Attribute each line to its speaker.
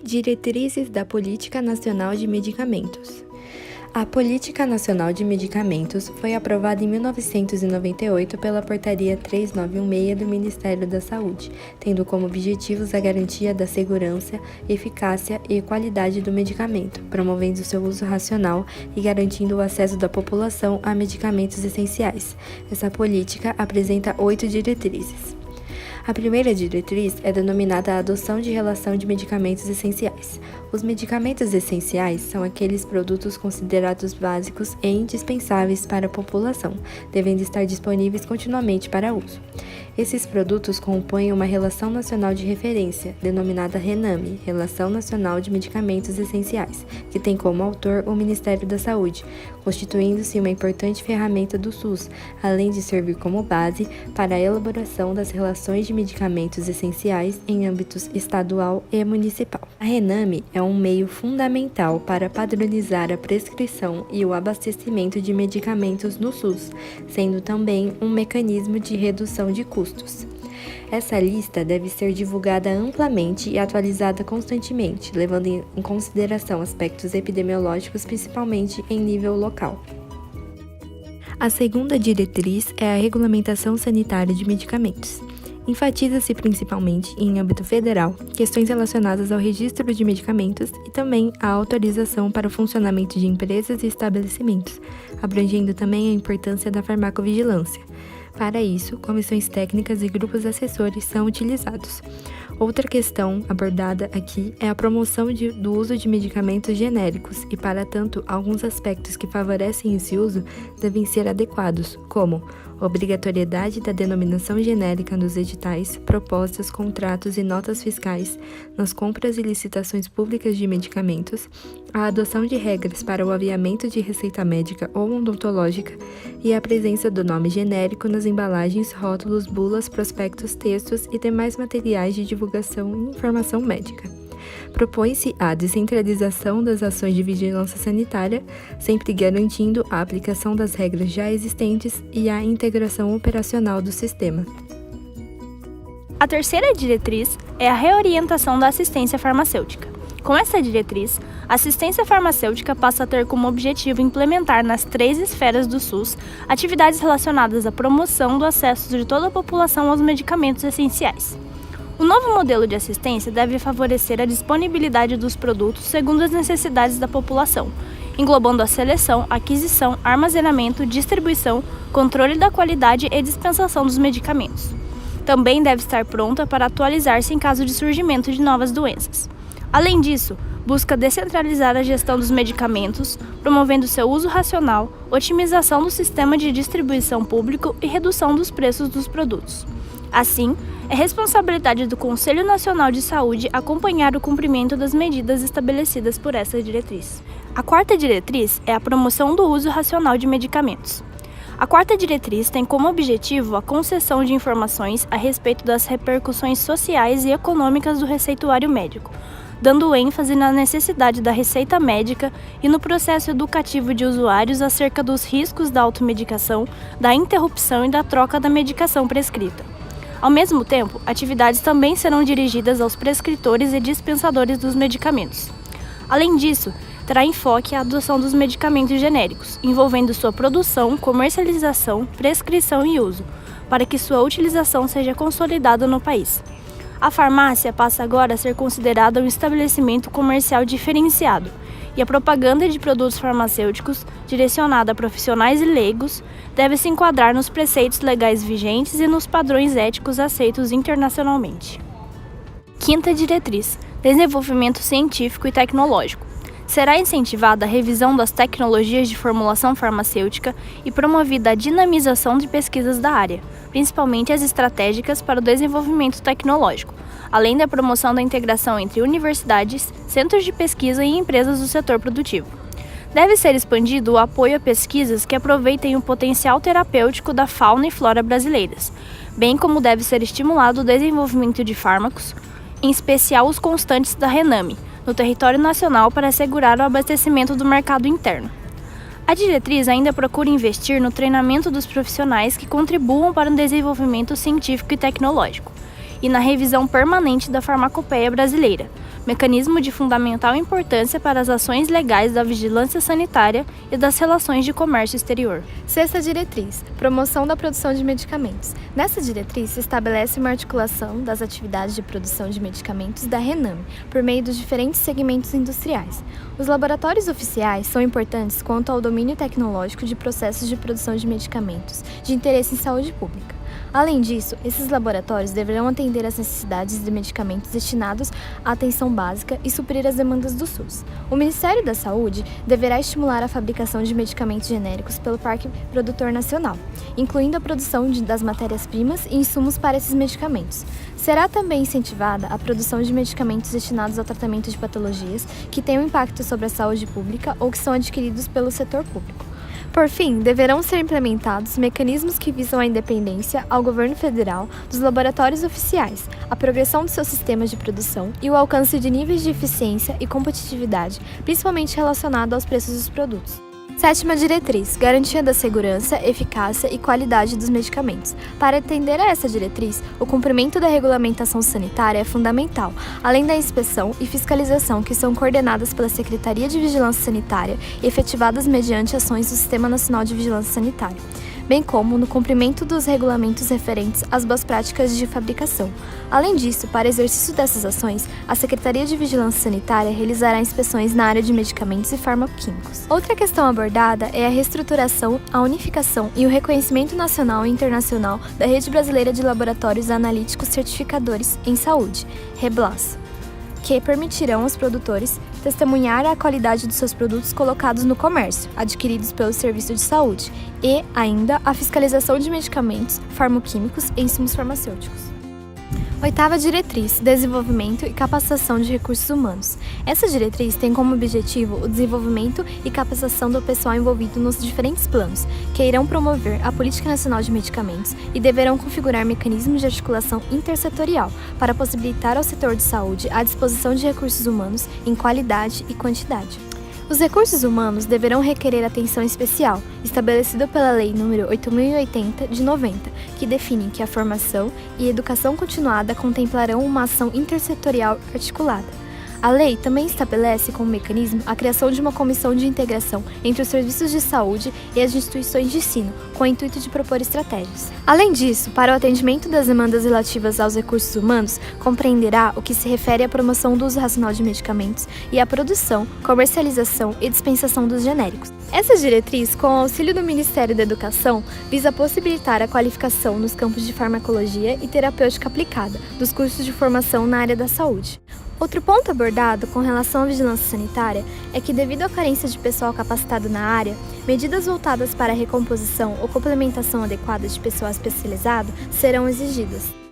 Speaker 1: Diretrizes da Política Nacional de Medicamentos. A Política Nacional de Medicamentos foi aprovada em 1998 pela Portaria 3916 do Ministério da Saúde, tendo como objetivos a garantia da segurança, eficácia e qualidade do medicamento, promovendo seu uso racional e garantindo o acesso da população a medicamentos essenciais. Essa política apresenta 8 diretrizes. A primeira diretriz é denominada a adoção de relação de medicamentos essenciais. Os medicamentos essenciais são aqueles produtos considerados básicos e indispensáveis para a população, devendo estar disponíveis continuamente para uso. Esses produtos compõem uma Relação Nacional de Referência, denominada RENAME, Relação Nacional de Medicamentos Essenciais, que tem como autor o Ministério da Saúde, constituindo-se uma importante ferramenta do SUS, além de servir como base para a elaboração das relações de medicamentos essenciais em âmbitos estadual e municipal. A RENAME é um meio fundamental para padronizar a prescrição e o abastecimento de medicamentos no SUS, sendo também um mecanismo de redução de custos. Essa lista deve ser divulgada amplamente e atualizada constantemente, levando em consideração aspectos epidemiológicos, principalmente em nível local. A segunda diretriz é a regulamentação sanitária de medicamentos. Enfatiza-se principalmente, em âmbito federal, questões relacionadas ao registro de medicamentos e também à autorização para o funcionamento de empresas e estabelecimentos, abrangendo também a importância da farmacovigilância. Para isso, comissões técnicas e grupos assessores são utilizados. Outra questão abordada aqui é a promoção do uso de medicamentos genéricos e, para tanto, alguns aspectos que favorecem esse uso devem ser adequados, como obrigatoriedade da denominação genérica nos editais, propostas, contratos e notas fiscais, nas compras e licitações públicas de medicamentos, a adoção de regras para o aviamento de receita médica ou odontológica e a presença do nome genérico nas embalagens, rótulos, bulas, prospectos, textos e demais materiais de divulgação e informação médica. Propõe-se a descentralização das ações de vigilância sanitária, sempre garantindo a aplicação das regras já existentes e a integração operacional do sistema.
Speaker 2: A terceira diretriz é a reorientação da assistência farmacêutica. Com essa diretriz, a assistência farmacêutica passa a ter como objetivo implementar nas 3 esferas do SUS atividades relacionadas à promoção do acesso de toda a população aos medicamentos essenciais. O novo modelo de assistência deve favorecer a disponibilidade dos produtos segundo as necessidades da população, englobando a seleção, aquisição, armazenamento, distribuição, controle da qualidade e dispensação dos medicamentos. Também deve estar pronta para atualizar-se em caso de surgimento de novas doenças. Além disso, busca descentralizar a gestão dos medicamentos, promovendo seu uso racional, otimização do sistema de distribuição público e redução dos preços dos produtos. Assim, é responsabilidade do Conselho Nacional de Saúde acompanhar o cumprimento das medidas estabelecidas por essa diretriz. A quarta diretriz é a promoção do uso racional de medicamentos. A quarta diretriz tem como objetivo a concessão de informações a respeito das repercussões sociais e econômicas do receituário médico, dando ênfase na necessidade da receita médica e no processo educativo de usuários acerca dos riscos da automedicação, da interrupção e da troca da medicação prescrita. Ao mesmo tempo, atividades também serão dirigidas aos prescritores e dispensadores dos medicamentos. Além disso, terá enfoque a adoção dos medicamentos genéricos, envolvendo sua produção, comercialização, prescrição e uso, para que sua utilização seja consolidada no país. A farmácia passa agora a ser considerada um estabelecimento comercial diferenciado, e a propaganda de produtos farmacêuticos, direcionada a profissionais e leigos, deve se enquadrar nos preceitos legais vigentes e nos padrões éticos aceitos internacionalmente. Quinta diretriz: desenvolvimento científico e tecnológico. Será incentivada a revisão das tecnologias de formulação farmacêutica e promovida a dinamização de pesquisas da área, principalmente as estratégicas para o desenvolvimento tecnológico, além da promoção da integração entre universidades, centros de pesquisa e empresas do setor produtivo. Deve ser expandido o apoio a pesquisas que aproveitem o potencial terapêutico da fauna e flora brasileiras, bem como deve ser estimulado o desenvolvimento de fármacos, em especial os constantes da RENAME, no território nacional para assegurar o abastecimento do mercado interno. A diretriz ainda procura investir no treinamento dos profissionais que contribuam para o desenvolvimento científico e tecnológico, e na revisão permanente da farmacopeia brasileira, mecanismo de fundamental importância para as ações legais da vigilância sanitária e das relações de comércio exterior.
Speaker 3: Sexta diretriz: promoção da produção de medicamentos. Nessa diretriz se estabelece uma articulação das atividades de produção de medicamentos da Rename, por meio dos diferentes segmentos industriais. Os laboratórios oficiais são importantes quanto ao domínio tecnológico de processos de produção de medicamentos de interesse em saúde pública. Além disso, esses laboratórios deverão atender às necessidades de medicamentos destinados à atenção básica e suprir as demandas do SUS. O Ministério da Saúde deverá estimular a fabricação de medicamentos genéricos pelo Parque Produtor Nacional, incluindo a produção das matérias-primas e insumos para esses medicamentos. Será também incentivada a produção de medicamentos destinados ao tratamento de patologias que tenham impacto sobre a saúde pública ou que são adquiridos pelo setor público. Por fim, deverão ser implementados mecanismos que visam a independência ao governo federal dos laboratórios oficiais, a progressão dos seus sistemas de produção e o alcance de níveis de eficiência e competitividade, principalmente relacionado aos preços dos produtos. Sétima diretriz: garantia da segurança, eficácia e qualidade dos medicamentos. Para atender a essa diretriz, o cumprimento da regulamentação sanitária é fundamental, além da inspeção e fiscalização que são coordenadas pela Secretaria de Vigilância Sanitária e efetivadas mediante ações do Sistema Nacional de Vigilância Sanitária, bem como no cumprimento dos regulamentos referentes às boas práticas de fabricação. Além disso, para exercício dessas ações, a Secretaria de Vigilância Sanitária realizará inspeções na área de medicamentos e farmacoquímicos. Outra questão abordada é a reestruturação, a unificação e o reconhecimento nacional e internacional da Rede Brasileira de Laboratórios Analíticos Certificadores em Saúde, REBLAS, que permitirão aos produtores testemunhar a qualidade dos seus produtos colocados no comércio, adquiridos pelo serviço de saúde, e ainda a fiscalização de medicamentos, farmacoquímicos e insumos farmacêuticos. Oitava diretriz: desenvolvimento e capacitação de recursos humanos. Essa diretriz tem como objetivo o desenvolvimento e capacitação do pessoal envolvido nos diferentes planos, que irão promover a Política Nacional de Medicamentos e deverão configurar mecanismos de articulação intersetorial para possibilitar ao setor de saúde a disposição de recursos humanos em qualidade e quantidade. Os recursos humanos deverão requerer atenção especial, estabelecida pela Lei nº 8.080, de 90, que define que a formação e educação continuada contemplarão uma ação intersetorial articulada. A lei também estabelece como mecanismo a criação de uma comissão de integração entre os serviços de saúde e as instituições de ensino, com o intuito de propor estratégias. Além disso, para o atendimento das demandas relativas aos recursos humanos, compreenderá o que se refere à promoção do uso racional de medicamentos e à produção, comercialização e dispensação dos genéricos. Essa diretriz, com o auxílio do Ministério da Educação, visa possibilitar a qualificação nos campos de farmacologia e terapêutica aplicada dos cursos de formação na área da saúde. Outro ponto abordado com relação à vigilância sanitária é que, devido à carência de pessoal capacitado na área, medidas voltadas para a recomposição ou complementação adequada de pessoal especializado serão exigidas.